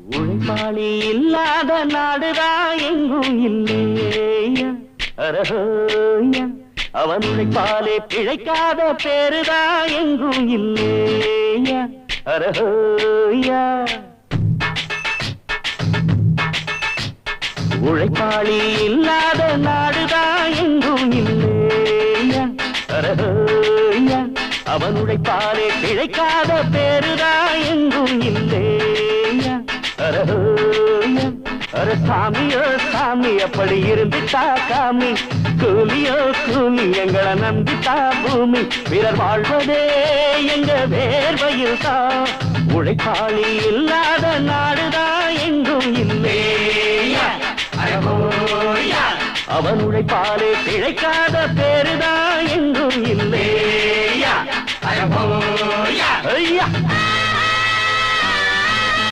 உழைப்பாளி இல்லாத நாடுதான் எங்கும் இல்லையா அரஹோயா அவன் உழைப்பாலே பிழைக்காத பேருதான் எங்கும் இல்லையா அரஹோயா உழைப்பாளி இல்லாத நாடுதான் எங்கும் இல்லையா அரஹோயா அவன் உழைப்பாலே பிழைக்காத பேருதான் எங்கும் இல்லையா அரஹோயா அர சாமியோ சாமி அப்படி இருந்துட்டா காமி கூலியோ கூலி எங்களை நம்பித்தா பூமி பிறர் வாழ்வதே எங்க வேர்வையில் தான் உழைப்பாளி இல்லாத நாடுதான் எங்கும் இல்லையா அவன் உழைப்பாலே பிழைக்காத பேருதான் எங்கும் இல்லையா ஐயா